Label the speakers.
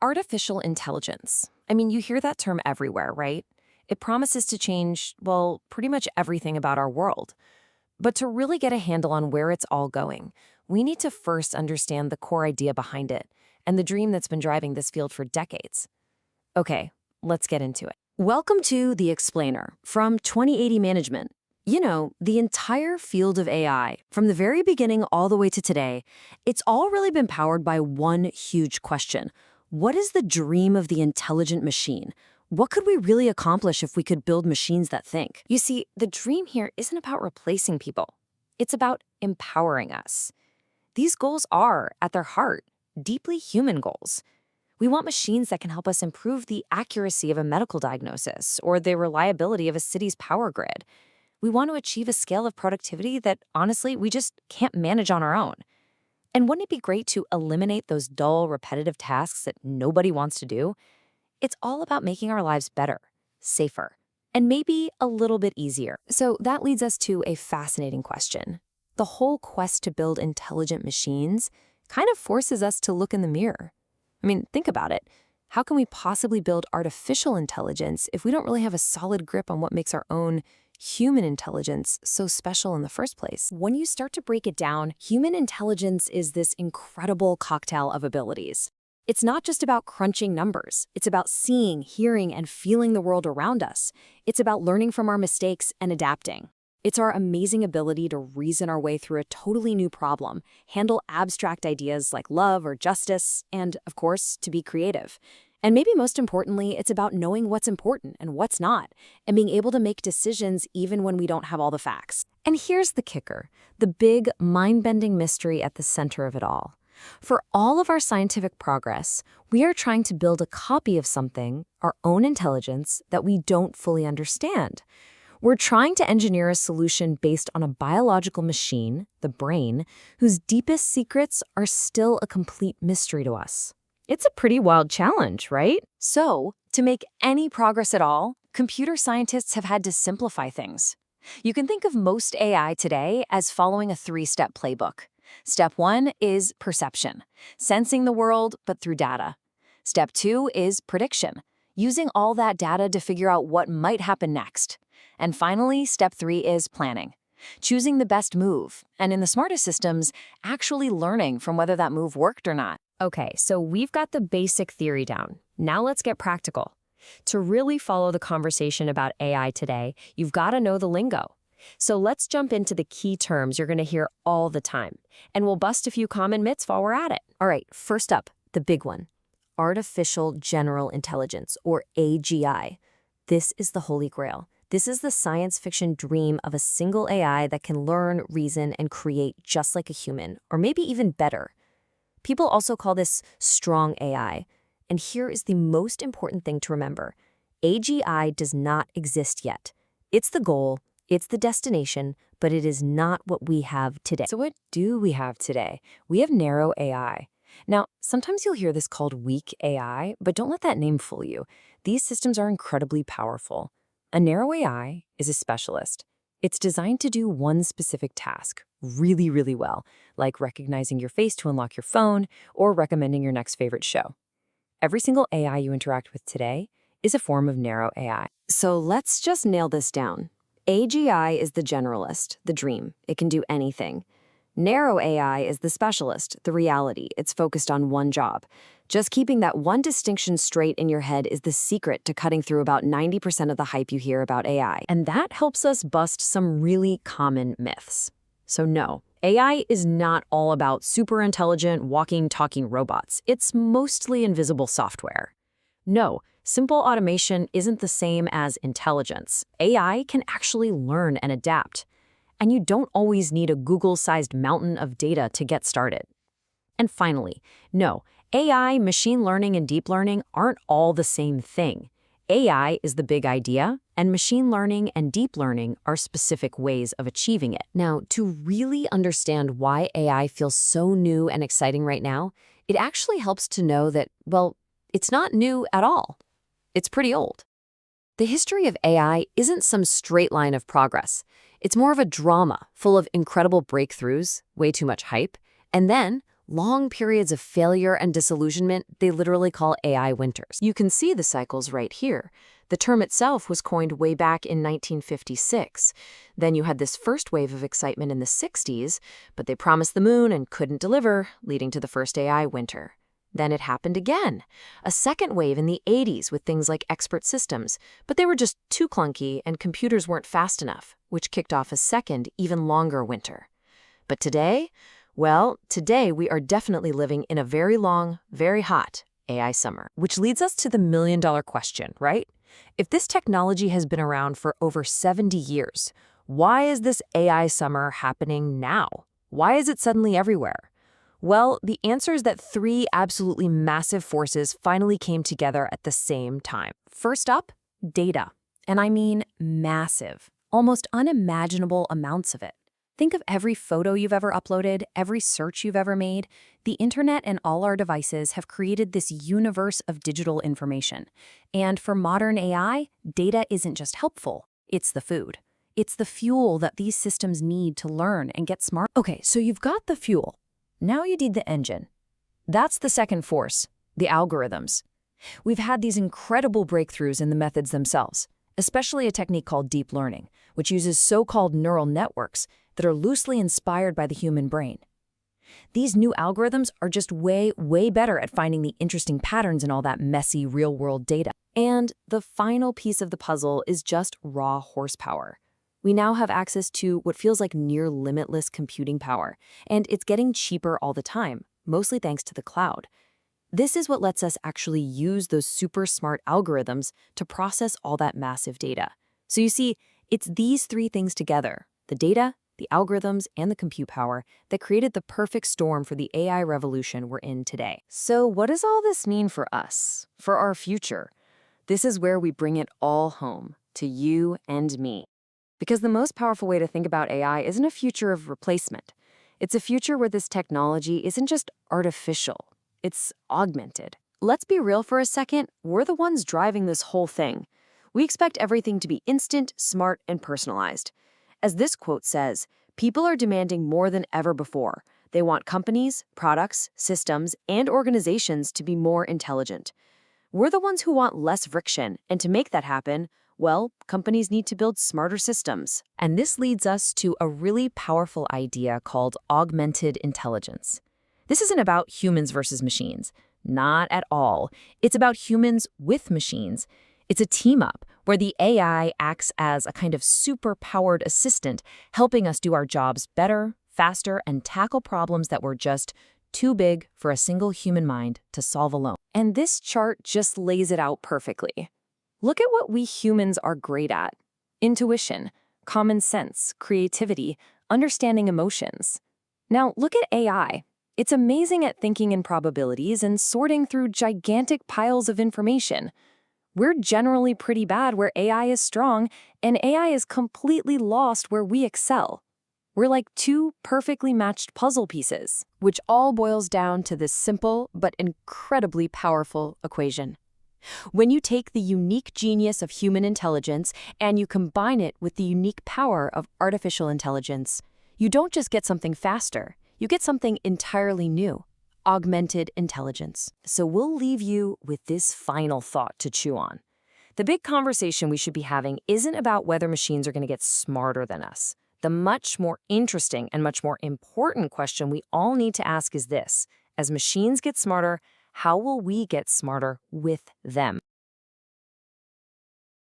Speaker 1: Artificial intelligence. I mean, you hear that term everywhere, right? It promises to change, well, pretty much everything about our world. But to really get a handle on where it's all going, we need to first understand the core idea behind it and the dream that's been driving this field for decades. Okay, let's get into it. Welcome to The Explainer from 2080 Management. You know, the entire field of AI, from the very beginning all the way to today, it's all really been powered by one huge question. What is the dream of the intelligent machine? What could we really accomplish if we could build machines that think? You see, the dream here isn't about replacing people. It's about empowering us. These goals are, at their heart, deeply human goals. We want machines that can help us improve the accuracy of a medical diagnosis or the reliability of a city's power grid. We want to achieve a scale of productivity that, honestly, we just can't manage on our own. And wouldn't it be great to eliminate those dull, repetitive tasks that nobody wants to do? It's all about making our lives better, safer, and maybe a little bit easier. So that leads us to a fascinating question. The whole quest to build intelligent machines kind of forces us to look in the mirror. I mean, think about it. How can we possibly build artificial intelligence if we don't really have a solid grip on what makes our own human intelligence so special in the first place? When you start to break it down, human intelligence is this incredible cocktail of abilities. It's not just about crunching numbers. It's about seeing, hearing, and feeling the world around us. It's about learning from our mistakes and adapting. It's our amazing ability to reason our way through a totally new problem, handle abstract ideas like love or justice, and, of course, to be creative. And maybe most importantly, it's about knowing what's important and what's not, and being able to make decisions even when we don't have all the facts. And here's the kicker, the big, mind-bending mystery at the center of it all. For all of our scientific progress, we are trying to build a copy of something, our own intelligence, that we don't fully understand. We're trying to engineer a solution based on a biological machine, the brain, whose deepest secrets are still a complete mystery to us. It's a pretty wild challenge, right? So, to make any progress at all, computer scientists have had to simplify things. You can think of most AI today as following a three-step playbook. Step 1 is perception, sensing the world but through data. Step 2 is prediction, using all that data to figure out what might happen next. And finally, Step 3 is planning, choosing the best move, and in the smartest systems, actually learning from whether that move worked or not. Okay, so we've got the basic theory down. Now let's get practical. To really follow the conversation about AI today, you've got to know the lingo. So let's jump into the key terms you're going to hear all the time, and we'll bust a few common myths while we're at it. All right, first up, the big one. Artificial General Intelligence, or AGI. This is the holy grail. This is the science fiction dream of a single AI that can learn, reason, and create just like a human, or maybe even better. People also call this strong AI. And here is the most important thing to remember. AGI does not exist yet. It's the goal, it's the destination, but it is not what we have today. So what do we have today? We have narrow AI. Now, sometimes you'll hear this called weak AI, but don't let that name fool you. These systems are incredibly powerful. A narrow AI is a specialist. It's designed to do one specific task really, really well, like recognizing your face to unlock your phone or recommending your next favorite show. Every single AI you interact with today is a form of narrow AI. So let's just nail this down. AGI is the generalist, the dream. It can do anything. Narrow AI is the specialist, the reality. It's focused on one job. Just keeping that one distinction straight in your head is the secret to cutting through about 90% of the hype you hear about AI. And that helps us bust some really common myths. So no, AI is not all about super intelligent, walking, talking robots. It's mostly invisible software. No, simple automation isn't the same as intelligence. AI can actually learn and adapt. And you don't always need a Google-sized mountain of data to get started. And finally, no, AI, machine learning, and deep learning aren't all the same thing. AI is the big idea, and machine learning and deep learning are specific ways of achieving it. Now, to really understand why AI feels so new and exciting right now, it actually helps to know that, well, it's not new at all. It's pretty old. The history of AI isn't some straight line of progress. It's more of a drama full of incredible breakthroughs, way too much hype, and then Long periods of failure and disillusionment they literally call AI winters. You can see the cycles right here. The term itself was coined way back in 1956. Then you had this first wave of excitement in the 60s, but they promised the moon and couldn't deliver, leading to the first AI winter. Then it happened again. A second wave in the 80s with things like expert systems, but they were just too clunky and computers weren't fast enough, which kicked off a second, even longer winter. But today, well, today we are definitely living in a very long, very hot AI summer. Which leads us to the million-dollar question, right? If this technology has been around for over 70 years, why is this AI summer happening now? Why is it suddenly everywhere? Well, the answer is that three absolutely massive forces finally came together at the same time. First up, data. And I mean massive, almost unimaginable amounts of it. Think of every photo you've ever uploaded, every search you've ever made. The internet and all our devices have created this universe of digital information. And for modern AI, data isn't just helpful, it's the food. It's the fuel that these systems need to learn and get smart. Okay, so you've got the fuel. Now you need the engine. That's the second force, the algorithms. We've had these incredible breakthroughs in the methods themselves, especially a technique called deep learning, which uses so-called neural networks that are loosely inspired by the human brain. These new algorithms are just way, way better at finding the interesting patterns in all that messy real-world data. And the final piece of the puzzle is just raw horsepower. We now have access to what feels like near limitless computing power, and it's getting cheaper all the time, mostly thanks to the cloud. This is what lets us actually use those super smart algorithms to process all that massive data. So you see, it's these three things together, the data, the algorithms, and the compute power, that created the perfect storm for the AI revolution we're in today. So what does all this mean for us, for our future? This is where we bring it all home, to you and me. Because the most powerful way to think about AI isn't a future of replacement. It's a future where this technology isn't just artificial, it's augmented. Let's be real for a second, we're the ones driving this whole thing. We expect everything to be instant, smart, and personalized. As this quote says, people are demanding more than ever before. They want companies, products, systems, and organizations to be more intelligent. We're the ones who want less friction, and to make that happen, well, companies need to build smarter systems. And this leads us to a really powerful idea called augmented intelligence. This isn't about humans versus machines. Not at all. It's about humans with machines. It's a team-up where the AI acts as a kind of super-powered assistant, helping us do our jobs better, faster, and tackle problems that were just too big for a single human mind to solve alone. And this chart just lays it out perfectly. Look at what we humans are great at. Intuition, common sense, creativity, understanding emotions. Now look at AI. It's amazing at thinking in probabilities and sorting through gigantic piles of information. We're generally pretty bad where AI is strong, and AI is completely lost where we excel. We're like two perfectly matched puzzle pieces, which all boils down to this simple but incredibly powerful equation. When you take the unique genius of human intelligence and you combine it with the unique power of artificial intelligence, you don't just get something faster, you get something entirely new, augmented intelligence. So we'll leave you with this final thought to chew on. The big conversation we should be having isn't about whether machines are going to get smarter than us. The much more interesting and much more important question we all need to ask is this: as machines get smarter, how will we get smarter with them?